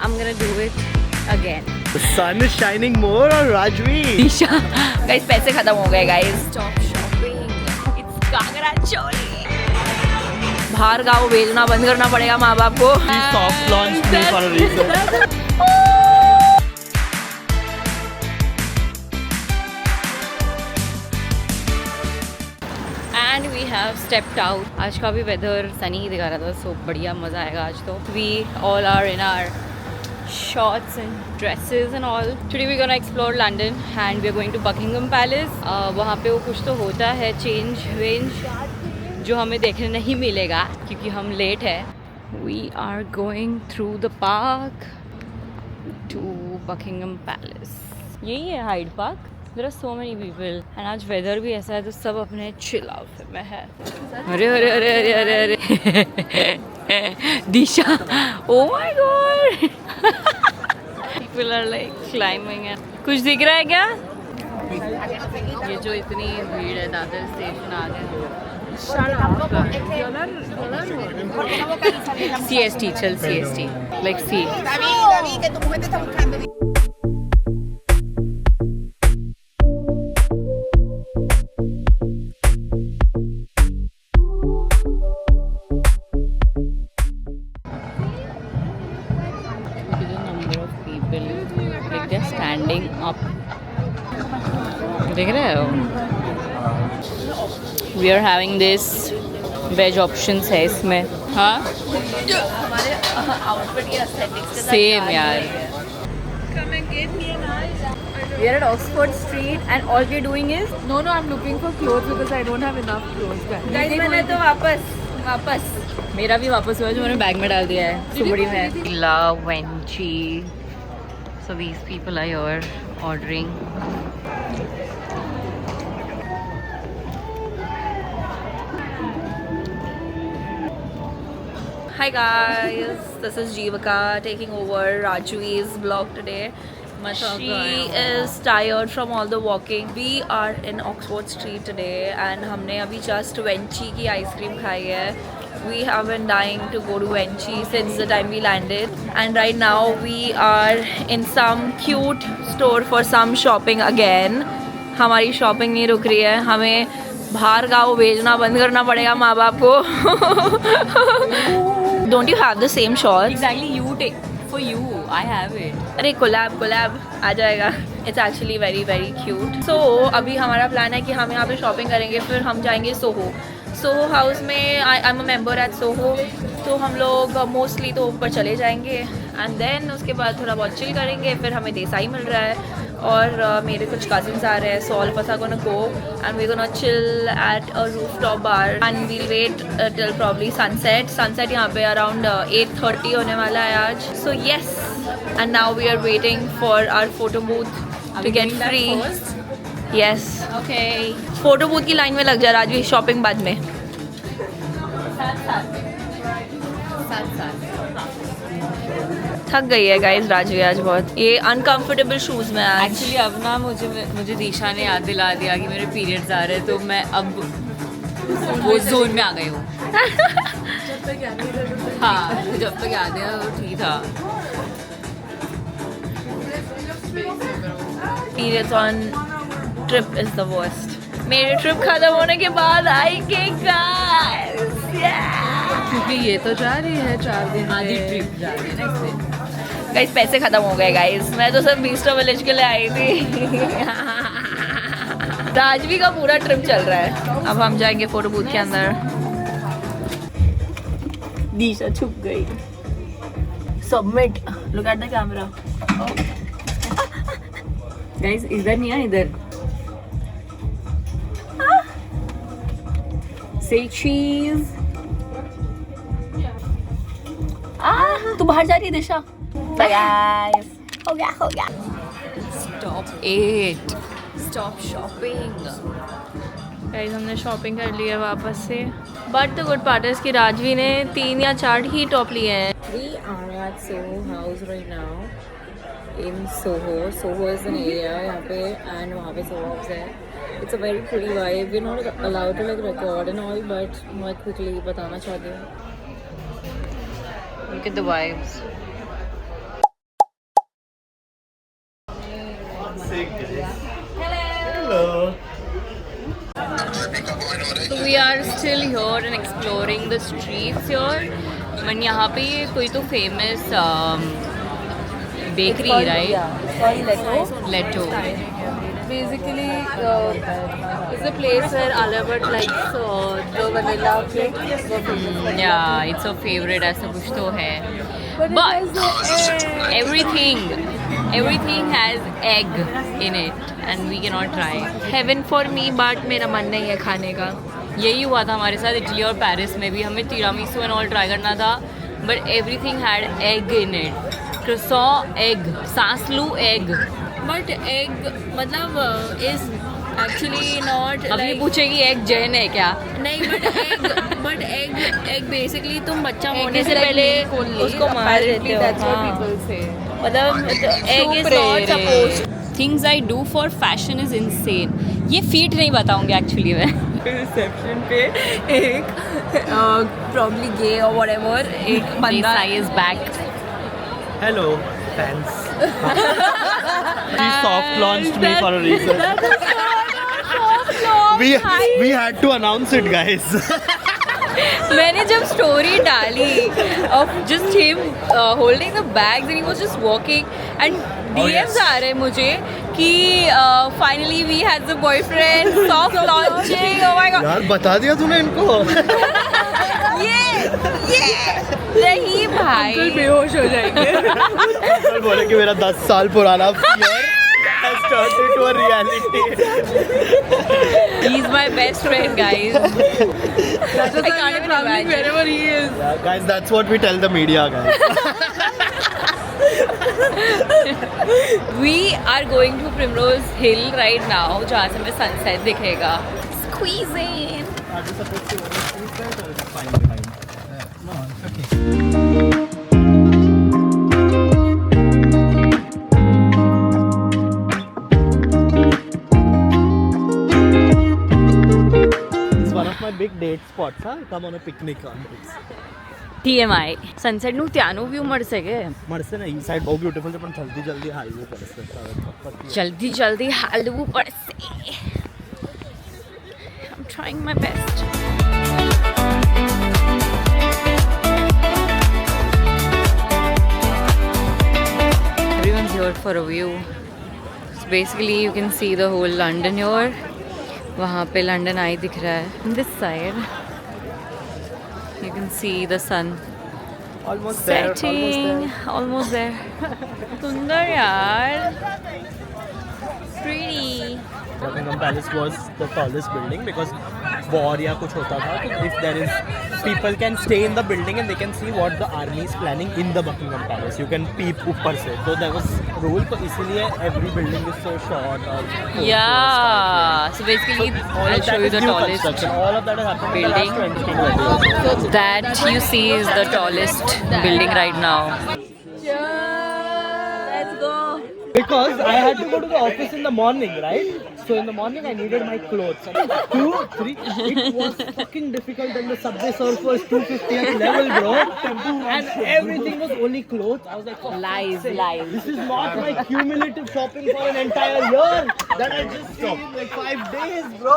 I'm gonna do it again. The sun is shining more on Rajvi. Isha guys पैसे खत्म हो गए guys. Stop shopping. It's Kangra Choli. बाहर गाँव भेजना बंद करना पड़ेगा माँ बाप को. Soft launch me for a reason. And we have stepped out. आज का भी वेदर सनी ही दिखा रहा था, सो बढ़िया मज़ा आएगा आज तो. We all are in our shorts and dresses and all. Today we're gonna explore London and we're going to Buckingham Palace. वहाँ पे वो कुछ तो होता है चेंज वेंज जो हमें देखने नहीं मिलेगा क्योंकि हम लेट है. We are going through the park to Buckingham Palace. यही है Hyde Park. There are so many people and आज वेदर भी ऐसा है तो सब अपने chill outfit में है. अरे अरे अरे अरे अरे अरे दिशा, oh my god. People are like climbing and कुछ दिख रहा है क्या? ये जो इतनी भीड़ है दादर स्टेशन आ गए. CST चल CST like C. David, que tu mujer te está buscando. Like they're standing up. देख रहे हो? We are having this veg options है इसमें. हाँ? हमारे outfit के aesthetics के साथ same यार. Come and get me an eye. We are at Oxford Street and all we're doing is No, I'm looking for clothes because I don't have enough clothes. guys मैंने तो वापस मेरा भी वापस हुआ जो मैंने बैग में डाल दिया है सुबड़ी में. La Venchi. So these people are here ordering. Hi guys, this is Jeevika taking over Rajvi's vlog today. She is tired from all the walking. We are in Oxford Street today and हमने अभी just Venchi की ice cream खाई है. We have been dying to go to Venchi since the time we landed and right now we are in some cute store for some shopping again. हमारी shopping नहीं रुक रही है, हमें बाहर गाँव भेजना बंद करना पड़ेगा माँ बाप को. Don't you have the same shorts? Exactly, you take for you. I have it. अरे कोलैब आ जाएगा. It's actually very very cute. So अभी हमारा प्लान है कि हम यहाँ पे शॉपिंग करेंगे फिर हम जाएंगे सोहो हाउस में. I am a member eight Soho तो हम लोग मोस्टली तो ऊपर चले जाएंगे एंड देन उसके बाद थोड़ा बहुत चिल करेंगे. फिर हमें देसाई मिल रहा है और मेरे कुछ कजिन्स आ रहे हैं so all of us are gonna go and we're gonna chill at a rooftop bar and we'll wait till probably sunset यहाँ पे around 8:30 होने वाला है आज. So yes and now we are waiting for our photo booth to get free. Yes. Okay. Photo booth की line में लग जा राजवी. शॉपिंग बाद में. थक गई है गाइस राजवी आज बहुत. ये अनकंफर्टेबल शूज में आज. Actually अब ना मुझे दिशा ने याद दिला दिया कि मेरे पीरियड्स आ रहे हैं तो मैं अब वो जोन में आ गई हूँ. हाँ जब तक याद है वो ठीक था. Periods on trip is the worst. मेरे ट्रिप खत्म होने के बाद आएंगे गाइस. क्योंकि ये तो जा रही है 4 दिन आधी ट्रिप जा रही है ना इससे. गाइस पैसे खत्म हो गए गाइस. मैं तो सब बीस्टा विलेज के लिए आई थी. राजवी का पूरा ट्रिप चल रहा है. अब हम जाएंगे फोटो बूथ के अंदर. दिशा छुप गई. Submit. Look at the camera. Guys इधर नहीं है इधर. Say cheese. तू बाहर जा रही है दिशा. Guys. हो गया. Stop it. Stop shopping. Guys हमने शॉपिंग कर ली है वापस से. But the good part is कि राजवी ने 3 या 4 ही टॉप लिए हैं. We are at Soho House right now in Soho. Soho is an area यहाँ पे and वहाँ पे Soho है. It's a very pretty vibe. We're not allowed to like record and all, but मैं quickly बताना चाहती हूँ. Look at the vibes. still here and exploring the streets here. And यहाँ पे ये कोई तो famous bakery, right? Yeah, it's called Leto. Leto. Basically, it's a place where Alamut likes the vanilla cake. Yeah, it's a favorite ऐसा कुछ तो है. But But everything has egg in it and we cannot try. heaven for me, but मेरा मन नहीं है खाने का. यही हुआ था हमारे साथ इटली और पेरिस में भी. हमें तिरामिसू एंड ऑल ट्राई करना था but everything had egg in it. croissant egg, सांसलू एग. But egg, मतलब is actually not. अभी like, पूछेगी एग जैन है क्या? नहीं, but egg basically तुम बच्चा होने से like पहले milk only. उसको मार देते हो. That's what हाँ. people say. मतलब egg is not supposed. Things I do for fashion is insane. ये फीट नहीं बताऊंगी एक्चुअली मैं. रिसेप्शन पे एक probably gay or whatever एक बंदा is back. Hello, fans. He soft launched me for a reason. We had to announce it, guys. मैंने जब स्टोरी डाली of just him holding the bags and he was just walking and DMs आ रहे मुझे कि finally we had the boyfriend soft launching. Oh my god. यार बता दिया तूने इनको. ये नहीं भाई. बेहोश हो जाएंगे. अंकल बोले कि मेरा 10 साल पुराना fear has turned into a reality. He's my best friend, guys. That's I can't even imagine. wherever he is. Yeah, guys, that's what we tell the media, guys. We are going to Primrose Hill right now, जहाँ से हमें sunset दिखेगा. Squeezing. Are you supposed to squeeze that or is it fine behind? No, it's okay. It's one of my big date spots, huh? Come on a picnic on this. TMI. Sunset નું ત્યાંનું view મળશે કે? મળશે ને ઈ side બહુ beautiful છે પણ જલ્દી જલ્દી હાઈવે પડશે. જલ્દી જલ્દી હાલવું પડશે. I'm trying my best. Everyone's here for a view. So basically you can see the whole London here. वहाँ पे लंदन आई दिख रहा है. This side you can see the sun Almost there. setting. Almost there. सुंदर यार. Pretty. Buckingham Palace was the tallest building because war या कुछ होता था तो if there is people can stay in the building and they can see what the army is planning in the Buckingham Palace. You can peep ऊपर से. So there was rule तो इसीलिए every building is so short or Yeah. So basically, I'll show you the tallest All of that has happened in the last building. 20 years. So that you see is the tallest building right now. Let's go. Because I had to go to the office in the morning, right? So in the morning I needed my clothes. 2, 3, it was fucking difficult and the subway surf was 250th level, bro. And everything was only clothes. I was like, Lies. this is not my cumulative shopping for an entire year that I just did in like 5 days, bro.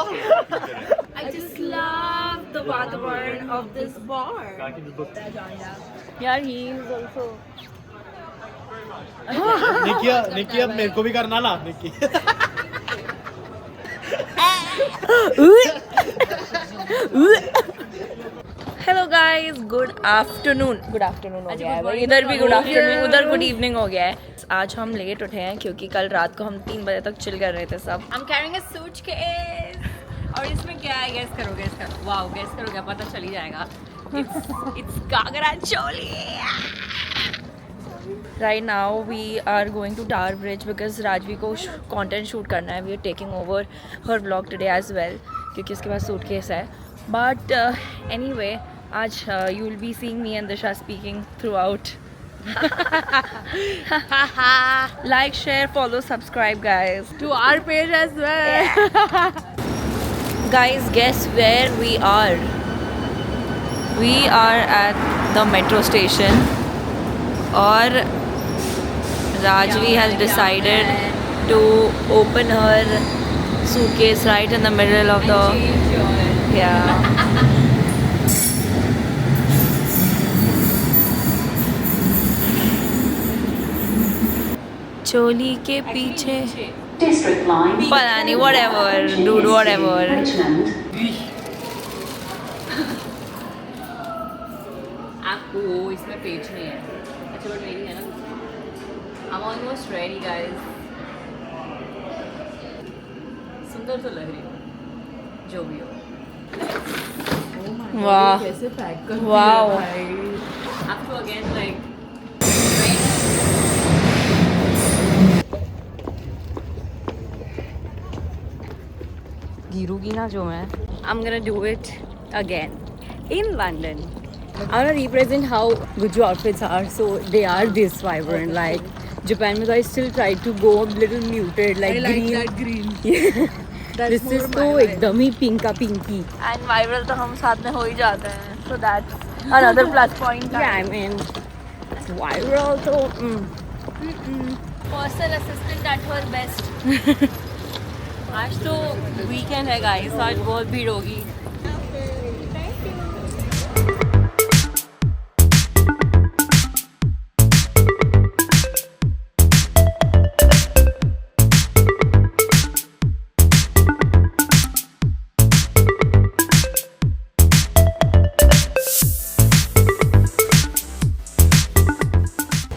I just love the Vatavarn of this bar. Yeah, he is also. निकी अब मेरे को भी करना ना निकी. Hello guys, good afternoon हो गया है. इधर भी गुड आफ्टरनून, उधर गुड इवनिंग हो गया है. आज हम लेट उठे हैं क्योंकि कल रात को हम 3 बजे तक चिल कर रहे थे सब. I'm carrying a suitcase. और इसमें क्या है? Guess करो. Wow, guess करो क्या? पता चल ही जाएगा. It's ghagra choli. Right now we are going to Tower Bridge because Rajvi को content shoot करना है. We are taking over her vlog today as well क्योंकि उसके पास suitcase है. But anyway, आज you will be seeing me and Disha speaking throughout. Like, share, follow, subscribe, guys. To our page as well. Guys, guess where we are? We are at the metro station. और Rajvi has decided to open her suitcase right in the middle of the. Yeah. चोली के पीछे District line. पता नहीं whatever dude whatever Richmond. आपको इसमें page नहीं है अच्छा बट मेरी है ना I'm almost ready guys सुंदर तो लग रही हो जो भी हो वाह कैसे पैक कर वाओ आपको अगेन लाइक गिरूगी ना जो मैं I'm gonna do it again in London. I wanna represent how Guju outfits are, so they are this vibrant. Like Japan, में तो I still try to go a little muted, like green. This is so एकदम ही pinka pinky. And viral तो हम साथ में हो ही जाते हैं so that's another plus point Yeah, I mean viral तो personal assistant at her best आज तो वीकेंड है गाइस, आज बहुत भीड़ होगी.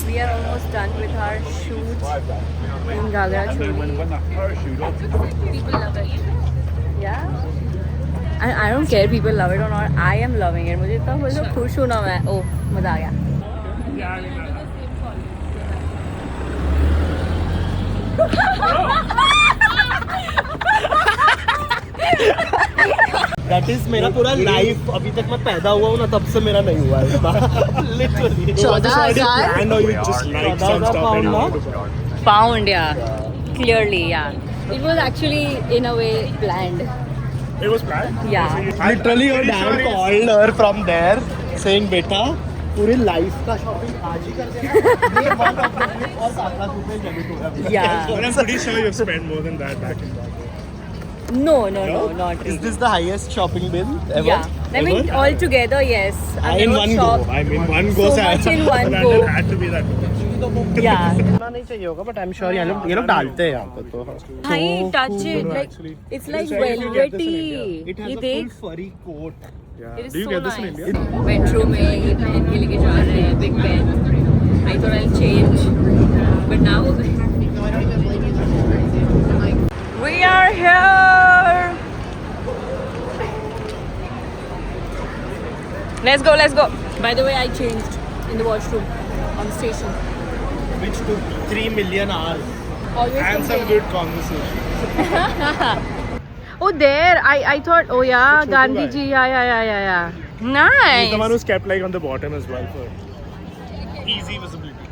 We are almost done with our shoot in Gagra Choli. People love it Yeah. And I don't care people love it or not. I am loving it. मुझे इतना मुझे खुश हूँ ना मैं. ओह मज़ा आ गया. That is मेरा पूरा लाइफ अभी तक मैं पैदा हुआ हूँ ना तब से मेरा नहीं हुआ है literally 14,000 pound, yeah. Clearly, yeah. It was actually in a way planned. It was planned? Yeah. Literally your dad called her from there saying बेटा पूरी लाइफ का शॉपिंग आज ही कर देना ये वन ऑफ द ट्रिप और 7 लाख रुपए डेबिट हो गया Yeah. But I'm pretty sure you've spent more than that back in Bangkok. No, not Is really. this the highest shopping bill ever? Yeah. I mean, Ever? all together, yes. I In was one go. shocked. I mean, one So goes much in one London go. had to be that much. Yeah. इतना नहीं चाहिए होगा but I am sure ये लोग डालते हैं यहाँ पे तो Hi, touch it. Like actually. it's like It's like you get this in velvety. It has ये a full देख. furry coat. Yeah. It is Do you so get this in nice. India? Metro में ये पहन के लेके जा रहे हैं big pen. I thought I'll change, but now we are here. Let's go. By the way, I changed in the washroom on the station. Which took 3 million hours. Always And some good conversation. Oh, there. I thought. Oh yeah, The Chotu Gandhi guy. ji. Yeah. He's Nice. the one who's kept like on the bottom as well for easy visibility.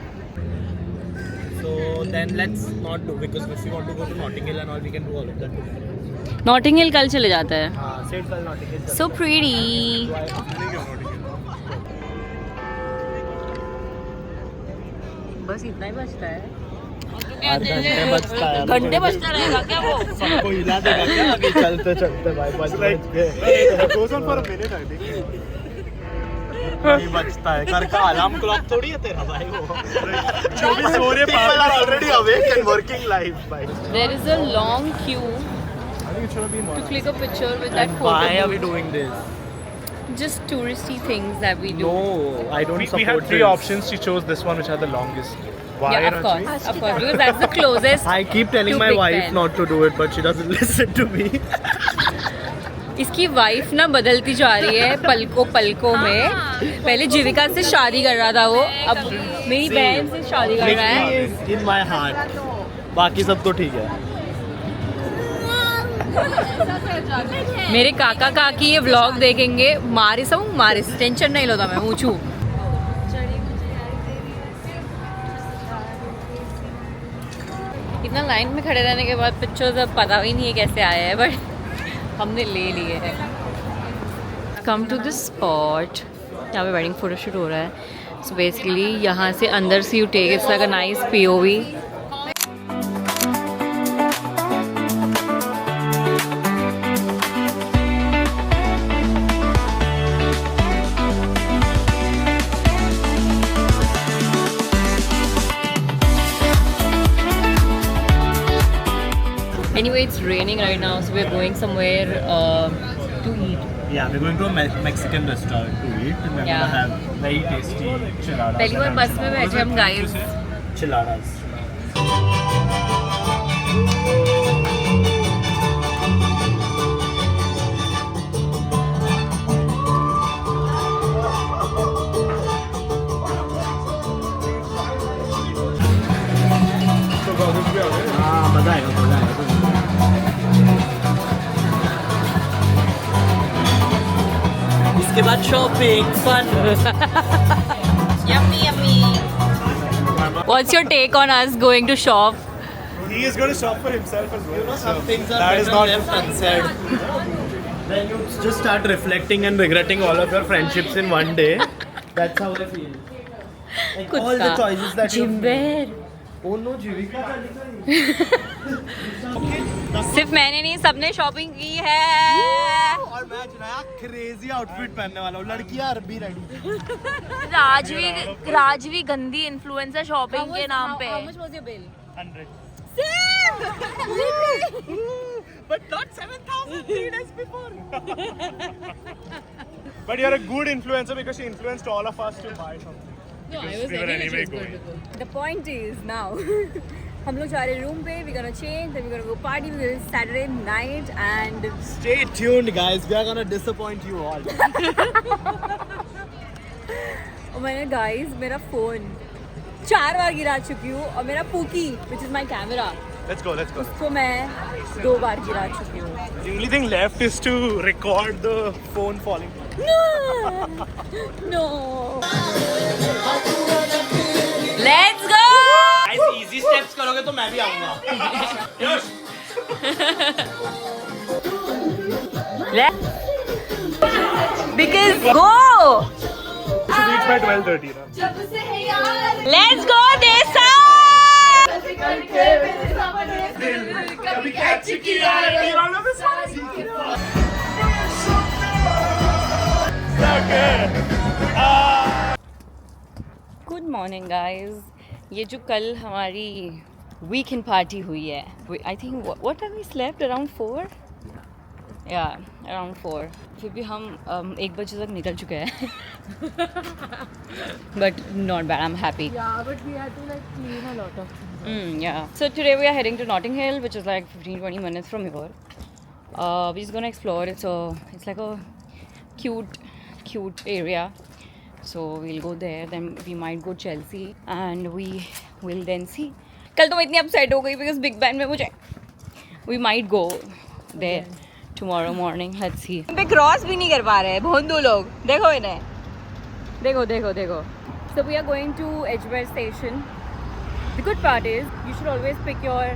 So then let's not do because if we want to go to Notting Hill and all we can do all of that together. Notting Hill कल चले जाते हैं. हाँ set कल Notting Hill So pretty. बस इतना ही बचता है. घंटे बचता है घंटे बचता रहेगा क्या वो? सबको हिला देगा क्या आगे चलते चलते भाई बच Like, गए it goes on for a minute, I think. नहीं बचता है घर का अलार्म क्लॉक थोड़ी है तेरा भाई वो जो भी सो रहे people are already awake and working live भाई There is a long queue I think it should have been to one. click a picture with that and photo. why are we booth. doing this Just touristy things that we do. no I don't We support had 3 this. options. She chose this one, which had the longest. Why, Yeah, of Ranjit? course, because that's the closest. I keep telling to my Big wife Ben. not to do it but she doesn't listen to me इसकी wife ना बदलती जा रही है पलकों में. पहले जीविका से शादी कर रहा था वो, अब मेरी बहन से शादी कर रहा है. Nikki is in my heart बाकी सब तो ठीक है मेरे काका काकी ये व्लॉग देखेंगे. मारिस टेंशन नहीं लो मैं ऊँचू. इतना लाइन में खड़े रहने के बाद पिक्चर्स अब पता ही नहीं है कैसे आए हैं बट हमने ले लिए हैं. Come to this spot. यहाँ पे वेडिंग फोटोशूट हो रहा है. सो बेसिकली यहाँ से अंदर से you take it's like a nice POV. Anyway, it's raining right now, so we're going somewhere to eat. Yeah, we're going to a Mexican restaurant to eat, and we're Yeah. gonna have very tasty chiladas. पहली बार बस में बैठे हम guys. Chiladas. So goggles भी आ गए. हाँ, मजा आएगा, मजा आएगा. इसके बाद shopping fun. Yummy, yummy. What's your take on us going to shop? He is going to shop for himself as well. Some things are that is better not left unsaid. Then you just start reflecting and regretting all of your friendships in one day. That's how I feel. Like all the choices that you Jimber. Oh no, Jivika. सिर्फ मैंने नहीं, सबने shopping की है. और मैं जो नया क्रेजी आउटफिट पहनने वाला हूँ. लड़कियां भी रेडी. राजवी गंदी इन्फ्लुएंसर शॉपिंग के नाम पे. How much was your bill? 100. But not 7,000 3 days before. But you're a good influencer because she influenced all of us to buy something. No, I Because was we were ready. anyway going. The point is now, हम लोग जा रहे room पे. We're gonna change, then we're gonna go party because it's Saturday night and Stay tuned, guys. We are gonna disappoint you all. और मैंने guys मेरा phone 4 बार गिरा चुकी हूँ और मेरा pookie which is my camera Let's go, let's go. उसको मैं 2 बार गिरा चुकी हूँ. The only thing left is to record the phone falling. No. Let's go. Guys, easy steps करोगे तो मैं भी आऊँगा. Yes. Because go. We should reach by 12:30. Right? Let's go Desa. Good morning guys. ये जो कल हमारी वीकेंड पार्टी हुई है, I think what have we slept around 4. या अराउंड 4. फिर भी हम 1 बजे तक निकल चुके हैं. But not bad, I am happy. Yeah, but we had to like clean a lot of things. Yeah. So today we are heading to Notting Hill, which is like 15-20 minutes from here. We're just gonna explore it. So it's like a cute area. So we'll go there. Then we might go Chelsea, and we will then see. कल तो मैं इतनी upset हो गई because Big Ben में मुझे. We might go there tomorrow morning. Let's see. पे cross भी नहीं कर पा रहे हैं भोंदू लोग. देखो इन्हें. देखो. So we are going to Edgware Station. The good part is you should always pick your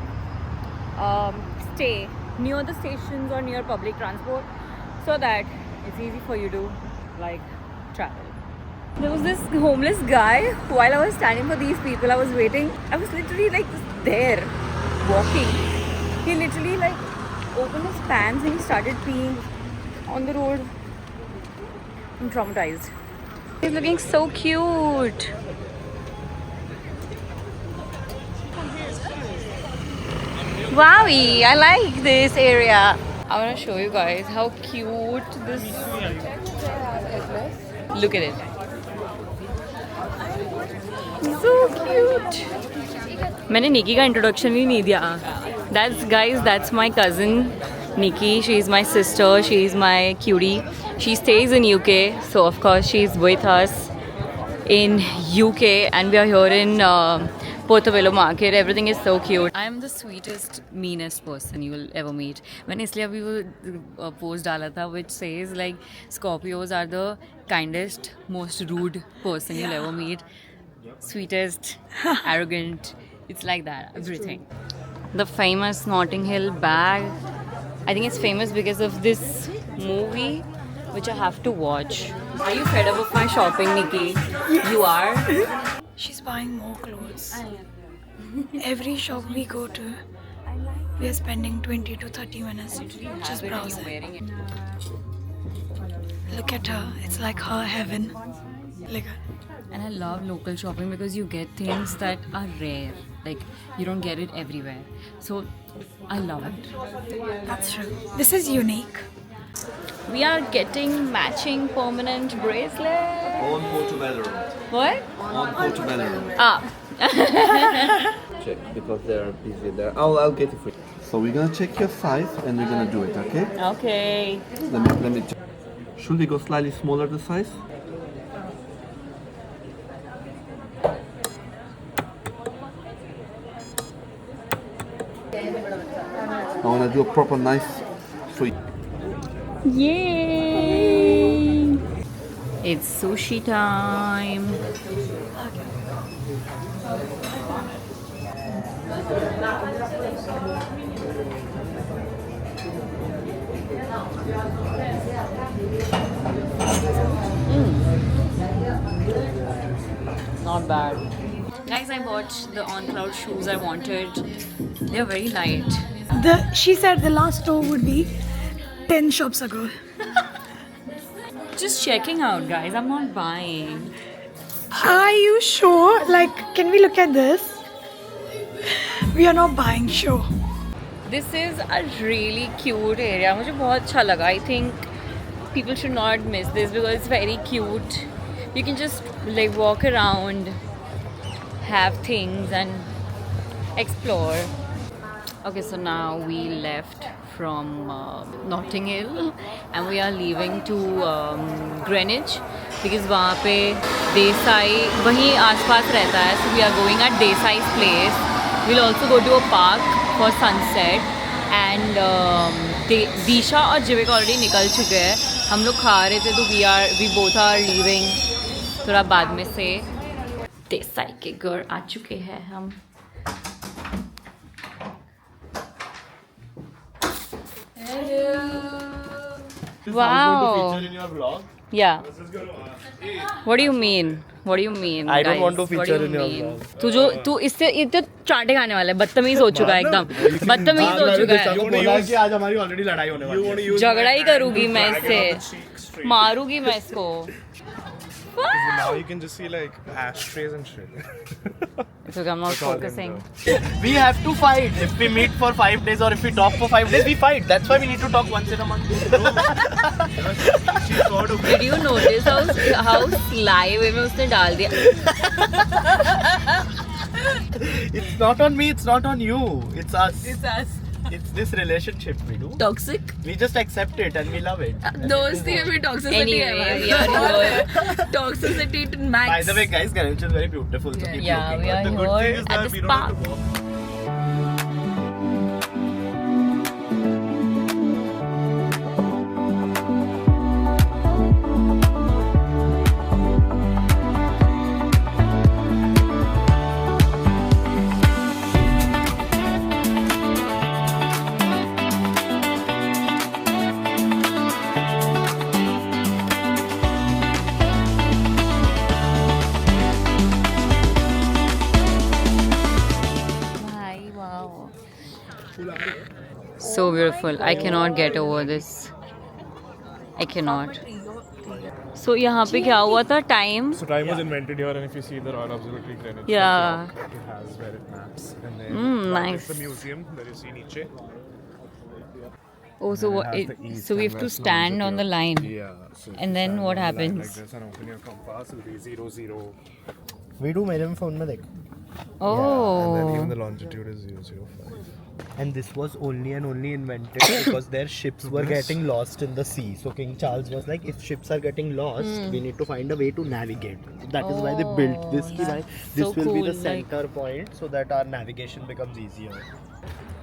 stay near the stations or near public transport so that it's easy for you to like travel. There was this homeless guy while I was standing for these people. I was waiting. I was literally like just there walking. He literally like opened his pants and he started peeing on the road. I'm traumatized. He's looking so cute. Wowie, I like this area. I want to show you guys how cute this. Look at it. So cute. मैंने निकी का introduction ही नहीं दिया. That's my cousin Nikki. She's my sister. She's my cutie. She stays in UK, so of course she's with us in UK, and we are here in Portobello Market. Everything is so cute. I am the sweetest, meanest person you will ever meet. मैंने इसलिए अभी वो post डाला था which says like Scorpios are the kindest, most rude person you'll ever meet. Sweetest, arrogant. It's like that. Everything. The famous Notting Hill bag. I think it's famous because of this movie, which I have to watch. Are you fed up of my shopping, Nikki? You are? She's buying more clothes. Every shop we go to, we are spending 20 to 30 minutes just browsing. Look at her. It's like her heaven. Look at And I love local shopping because you get things that are rare. Like, you don't get it everywhere. So, I love it. That's true. This is unique. We are getting matching permanent bracelets. On Portobello. What? On Portobello. Ah. Check because they are busy there. I'll get it for you. So we're gonna check your size and we're gonna do it, okay? Okay. Let me check. Should we go slightly smaller the size? I wanna do a proper nice for you. Yay! It's sushi time. Not bad. Guys, I bought the On Cloud shoes I wanted. They're very light. She said the last store would be 10 shops ago. Just checking out, guys. I'm not buying. Are you sure? Like, can we look at this? We are not buying, sure. This is a really cute area. मुझे बहुत अच्छा लगा. I think people should not miss this because it's very cute. You can just like walk around, have things and explore. Okay, so now we left from Notting Hill and we are leaving to Greenwich because वहाँ पे देसाई वहीं आसपास रहता है. So we are going at Desai's place. We'll also go to a park for sunset and Disha और Jivik already निकल चुके हैं. हम लोग खा रहे थे तो we both are leaving थोड़ा बाद में से. देसाई के घर आ चुके हैं हम. Wow. In your vlog. Yeah. What do you mean? What do you mean? I don't guys? want to What do feature you in your mean? vlog. तू इससे ये तो चांटे खाने वाला है. बदतमीज हो चुका है एकदम. बदतमीज हो चुका है. बोला कि आज हमारी ऑलरेडी लड़ाई होने वाली है. झगड़ा ही करूंगी मैं इससे. मारूंगी मैं इसको. Now you can just see like ashtrays and shit. It's okay, I'm not focusing. We have to fight. If we meet for 5 days or if we talk for 5 days, we fight. That's why we need to talk once in a month. Did you notice how sly way में उसने डाल दिया? It's not on me, it's not on you. It's us. It's us. It's this relationship we do. Toxic. We just accept it and we love it. दोस्ती में भी toxicity है Anyway, भाई. we are here. Toxicity to max. By the way, guys, Greenwich is very beautiful. So keep Yeah, looking. we are But the good here thing is at that this we don't have to park. walk. Hi, wow. So beautiful. I cannot get over this. I cannot. So यहाँ पे क्या हुआ था? Time? So time was invented here, and if you see the Royal Observatory Greenwich, Yeah. it has where it maps, and then Nice. the museum that you see niche. Oh, so And what? it has the east So we and have to west stand on the line. Yeah. So if And you then stand what on the line happens? Like this and open your compass, it'll be 0, 0. We do मेरे phone में देख. And then even Oh. the longitude is 005. And this was only and only invented because their ships were getting lost in the sea. So King Charles was like, if ships are getting lost, we need to find a way to navigate. That is why they built this. कि भाई, this So will be the cool, like- center point so that our navigation becomes easier.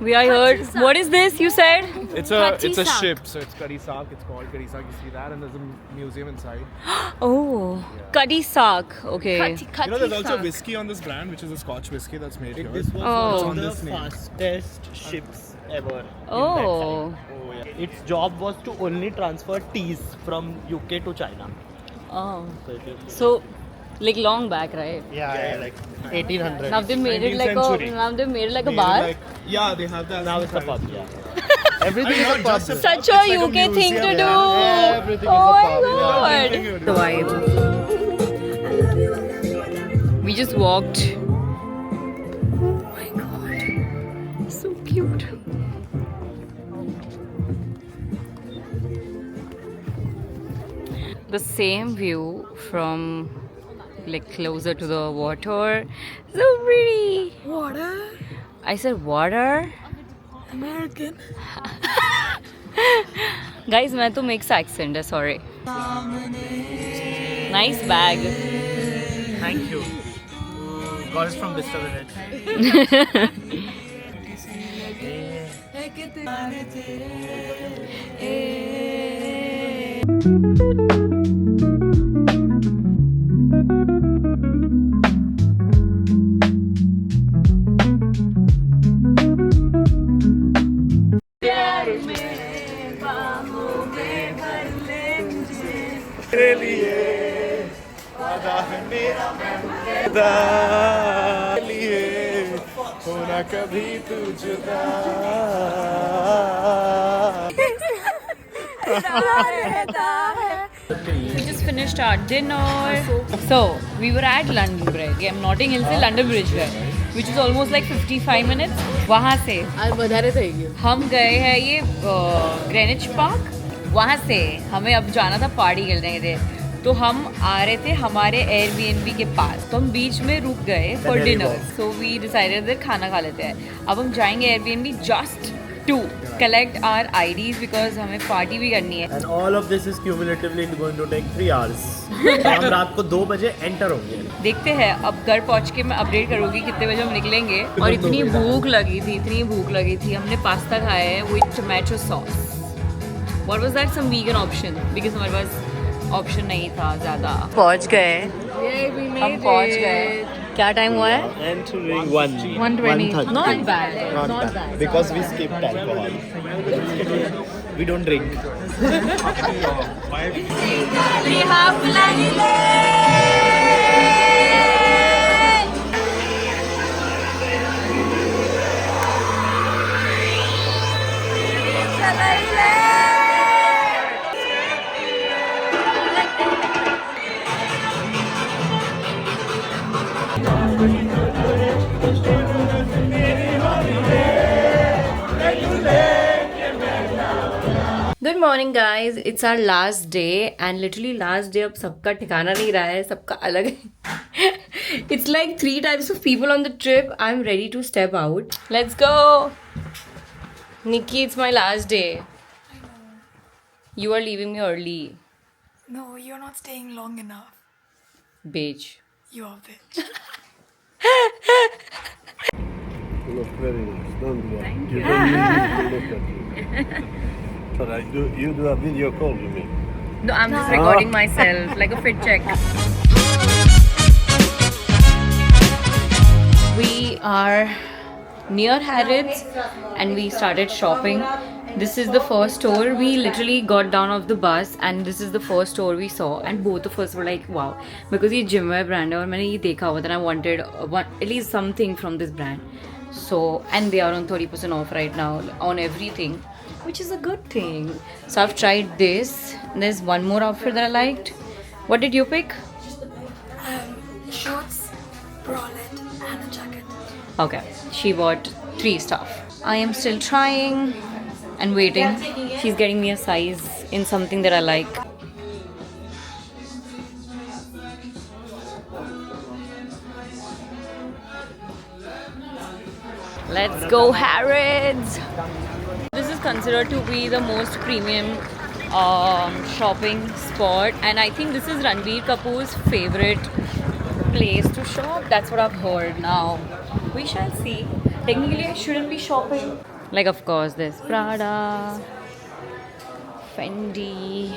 We are here. What is this? You said? It's a ship, so it's Kadisak. It's called Kadisak. You see that, and there's a museum inside. Oh, Kadi Sak. Okay. You know, there's also whiskey on this brand, which is a Scotch whiskey that's made here. This was Oh. one of this the name. fastest ships ever. in that Oh. time. Oh yeah. Its job was to only transfer teas from UK to China. Oh. So it is, So, like long back, right? yeah, like 1800. Now they made it 19th like century. a. Now they made it like a Made bar. like- yeah, they have that. Now it's a pub. Yeah. Everything is a pub. just a- Such It's a like a UK thing to museum, do. yeah. Everything is Oh a my pub. god. Yeah. The vibe. We just walked. Oh my god, so cute. The same view from like closer to the water. So pretty. Water? I said water. American. Guys, मैं तो mix accent है, sorry. Nice bag. Thank you. Got it from Vista Village. तेरे लिए वादा है मेरा वादा लिए होना कभी तू जुदा We just finished our dinner. So we were at London Bridge. I'm Notting Hill से London Bridge गए, which is almost like 55 minutes. वहाँ से हम गए हैं ये ग्रेनिच पार्क. वहाँ से हमें अब जाना था पार्टी खेलने के लिए. तो हम आ रहे थे हमारे एयरबीएनबी के पास, तो हम बीच में रुक गए for dinner. So we decided खाना खा लेते हैं. अब हम जाएंगे Airbnb just to collect our IDs because हमें पार्टी भी करनी है. And all of this is cumulatively going to take 3 hours. तो हम रात को 2 बजे एंटर होंगे. देखते हैं अब घर पहुंच के मैं अपडेट करूंगी कितने बजे हम निकलेंगे. और इतनी भूख लगी थी. हमने पास्ता खाया है with tomato sauce. What was that, some vegan option, because हमारे पास ऑप्शन नहीं था ज़्यादा. पहुंच गए, हम पहुंच गए. क्या टाइम हुआ है? Entering 1:20. Not bad. Not bad. Because we skipped alcohol. We don't drink. Good morning guys, it's our last day and literally last day अब सबका ठिकाना नहीं रहा है, सबका अलग है. इट्स लाइक 3 types of people on the trip. I'm ready to step out. Let's go. Nikki, it's my last day. You are leaving me early. No, you're not staying long enough. Bitch. You are bitch. You look very nice. Don't do that. You don't need to look at you. But you do a video call with me. No, I'm just recording myself like a fit check. We are near Harrods and we started shopping. This is the first store. We literally got down off the bus and this is the first store we saw and both of us were like wow, because ये Gymwear brand है और मैंने ये देखा हुआ था and I wanted at least something from this brand. So and they are on 30% off right now on everything, which is a good thing. So I've tried this. There's one more outfit that I liked. What did you pick? Shorts, bralette, and a jacket. Okay, she bought 3 stuff. I am still trying and waiting. She's getting me a size in something that I like. Let's go Harrods! This is considered to be the most premium shopping spot and I think this is Ranbir Kapoor's favorite place to shop. That's what I've heard. Now we shall see. Technically I shouldn't be shopping. Like of course there's Prada, Fendi.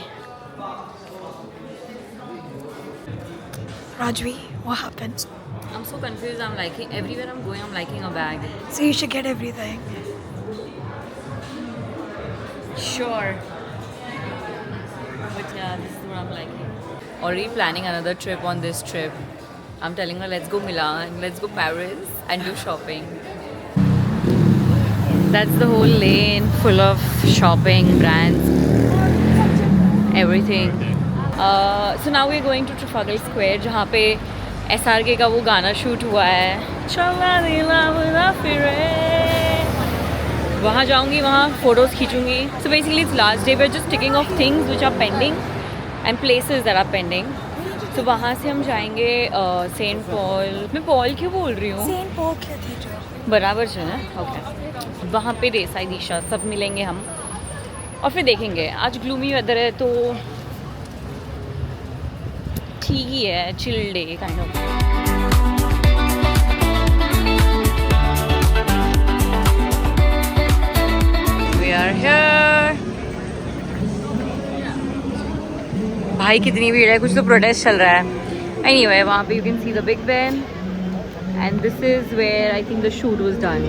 Rajvi, what happened? I'm so confused. I'm liking everywhere I'm going. I'm liking a bag. So you should get everything. Sure. But yeah, this is what I'm liking. Already planning another trip on this trip. I'm telling her let's go Milan, let's go Paris and do shopping. That's the whole lane full of shopping, brands, everything. So now we're going to Trafalgar Square, जहाँ पे SRK का वो गाना shoot हुआ है, चला दिला बुला फिरे। वहाँ जाऊँगी, वहाँ फोटोज़ खींचूँगी। So basically it's last day, we are just ticking off things which are pending and places that are pending. तो वहाँ से हम जाएंगे सेंट पॉल। मैं पॉल क्यों बोल रही हूँ? सेंट पॉल कैथेड्रल बराबर से ना, ओके। वहाँ पे देसाई दिशा सब मिलेंगे हम, और फिर देखेंगे। आज ग्लूमी वेदर है तो ठीक ही है, chill day kind of. We are here. भाई कितनी भीड़ है, कुछ तो प्रोटेस्ट चल रहा है। एनीवे, वहाँ पे you can see the Big Ben and this is where I think the shoot was done.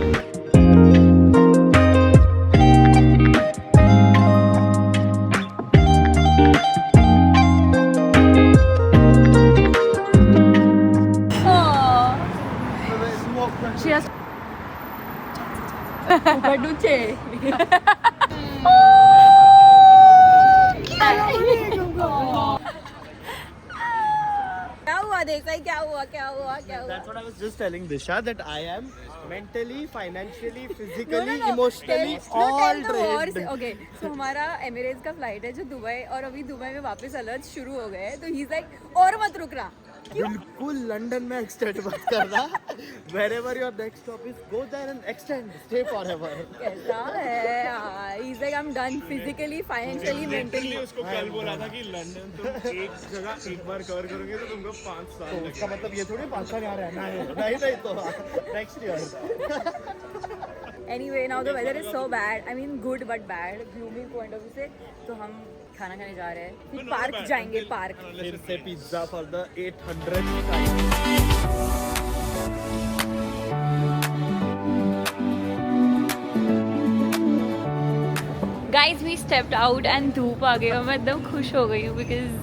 That's what I was just telling Disha, that I am mentally, financially, physically, emotionally all drained. Okay, so हमारा Emirates का flight है जो Dubai, और अभी Dubai में वापस alert शुरू हो गए, तो ही इज लाइक और मत रुकना। बिल्कुल लंदन में एक्सटेंड मत करना। Wherever your next stop is, go there and extend, stay forever. कैसा है? He's like I'm done physically, financially, mentally. उसको कल बोला था कि लंदन तुम एक जगह एक बार कवर करोगे तो तुमको 5 साल तो उसका मतलब ये थोड़ी 5 साल यहाँ रहना है। नहीं तो next year. Anyway, now the weather is so bad. I mean, good but bad. Gloomy point of view से, तो हम खाना खाने जा रहे हैं। फिर पार्क जाएंगे, पार्क। फिर से pizza for the 800th time. Guys, we stepped out and धूप आ गई और मैं एकदम खुश हो गई हूँ because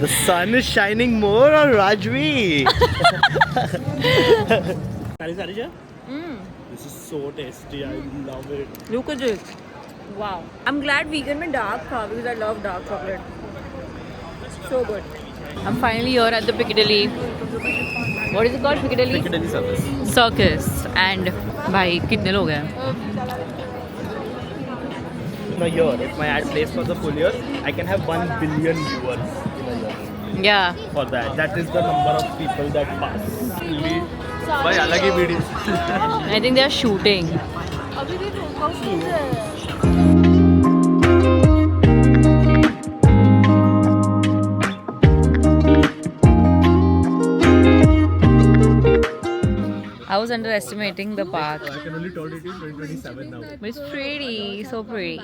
The sun is shining more on Rajvi. Sarija? This is so tasty. I love it. look at this. Wow. I'm glad vegan में dark था because I love dark chocolate. So good. I'm finally here at the Piccadilly. What is it called? Piccadilly? Piccadilly Circus. Circus. And भाई कितने लोग हैं? In a year, if my ad plays for the full year, I can have 1 billion viewers in a year. Yeah. For that, that is the number of people that pass. भाई अलग ही video. I think they are shooting. I was underestimating the park. I can only tolerate it 2027 now. But it's pretty, so pretty.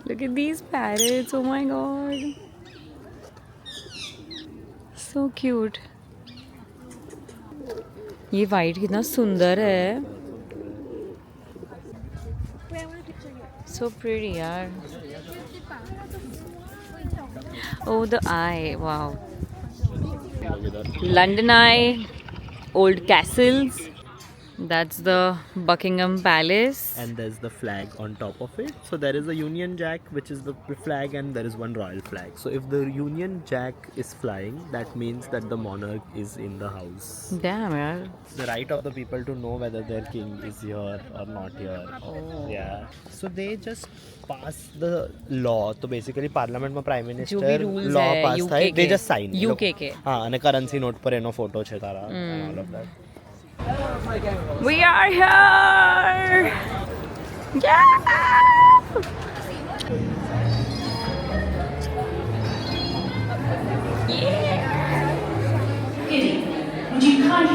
Look at these parrots, oh my god. So cute. ये white कितना सुंदर है. So pretty यार. Oh, the eye, wow. London Eye, old castles. That's the Buckingham Palace. And there's the flag on top of it. So there is a Union Jack, which is the flag, and there is one royal flag. So if the Union Jack is flying, that means that the monarch is in the house. Damn yaar. The right of the people to know whether their king is here or not here. Oh. Yeah. So they just pass the law. So basically parliament में prime minister जो भी rules law है, pass UK થાય, they के. just sign. UK के. हाँ, અને currency note पर એનો photo છે તારા and all of that. We are here! Yeah!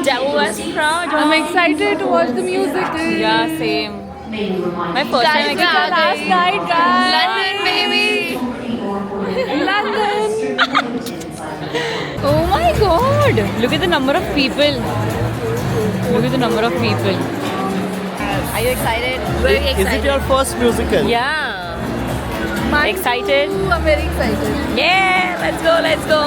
That was proud. I'm excited to watch the music. Yeah, same. My first time I got Last night, guys. London, baby. London. Oh my god! Look at the number of people. Look at the number of people. Are you excited? Very excited. Is it your first musical? Yeah. Excited? I'm very excited. Yeah, let's go, let's go.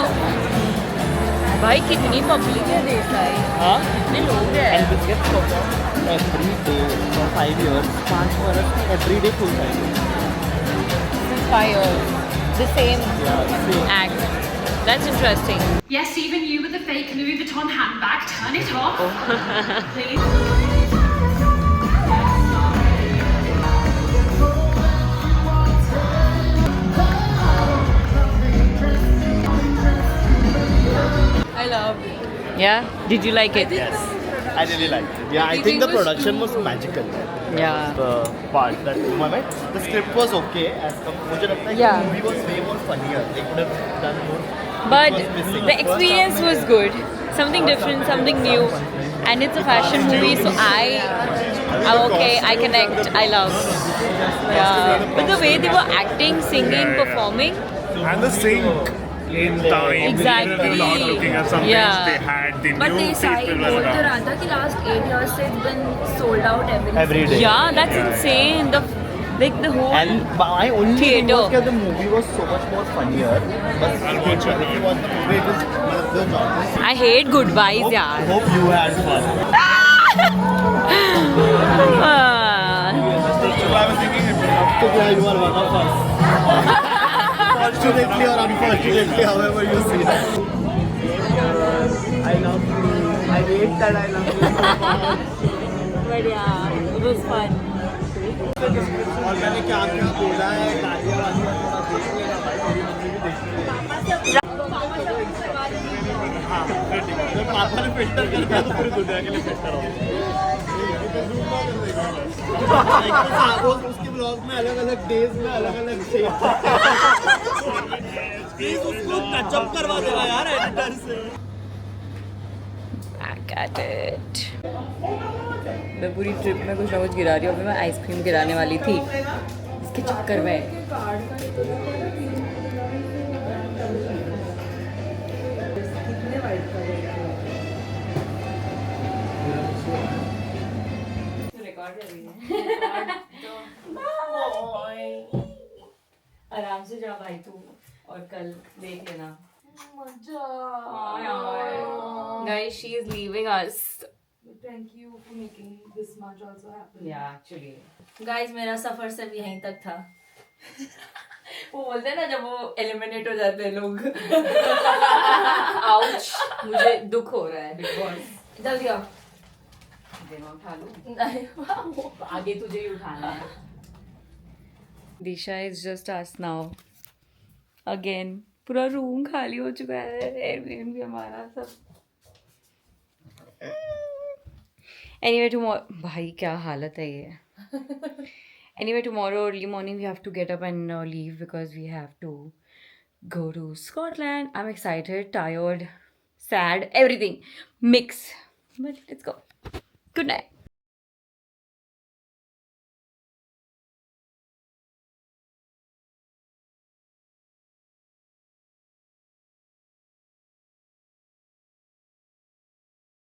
भाई कितनी public है देसाई. हाँ? कितने लोग हैं. And this gets performed every day for 5 years. 5 years every day full time. 5 years. The same Yeah, same. act. That's interesting. Yes, even you with the fake Louis Vuitton handbag, turn it off. Please. I love Yeah? Did you like it? Yes, I really liked it. Yeah, I think the production was magical. Yeah. The part that the script was okay. As मुझे लगता है Yeah. the movie was way more funnier. They could have done more. But It was missing. the experience was good. Something different, something new. And it's a fashion movie, so I'm okay, I connect, I love. Yeah. But the way they were acting, singing, performing, And the sync in time. Exactly. They were not looking at some Yeah. things they had. They But knew they say people were both the around. Radha ki last 8 years से it's been sold out Every day. yeah, that's insane. The whole And my only thing Theatre. was that the movie was so much more funnier. But if you watch the movie, it was the genres. I hate goodbyes, yeah. Hope you had fun. I was thinking, you are one of us. Fortunately or unfortunately, however you see that. I love you. I hate that I love you so much. But yeah, it was fun. और मैंने क्या क्या बोला है गालियाँ वालियाँ थोड़ा देख लेना भाई मेरी मम्मी भी देखती है हाँ जब पापा ने फिल्टर कर दिया तो पूरी दुनिया के लिए फिल्टर हो उसके ब्लॉग में अलग अलग डेज में अलग अलग शेप प्लीज उसको टचअप करवा देना यार एडिटर से Back at it. मैं पूरी ट्रिप में कुछ ना कुछ गिरा रही हूँ. अभी मैं आइसक्रीम गिराने वाली थी इसके चक्कर में. आराम से जा भाई तू और कल देख लेना. Guys, she is leaving us. Thank you for making this much also happen. Yeah, actually. Guys मेरा सफर सिर्फ यहीं तक था. वो बोलते हैं ना जब वो एलिमिनेट हो जाते हैं लोग. Ouch. मुझे दुख हो रहा है बिग बॉस. जल्दी आओ. देना उठा लो. आगे तुझे ही उठाना है. Disha is just us now. Again. पूरा रूम खाली हो चुका है. एयरबीएनबी हमारा सब. Anyway, tomorrow, भाई क्या हालत है ये. Anyway, tomorrow early morning we have to get up and leave because we have to go to Scotland. I'm excited, tired, sad, everything. Mix. But let's go. Good night.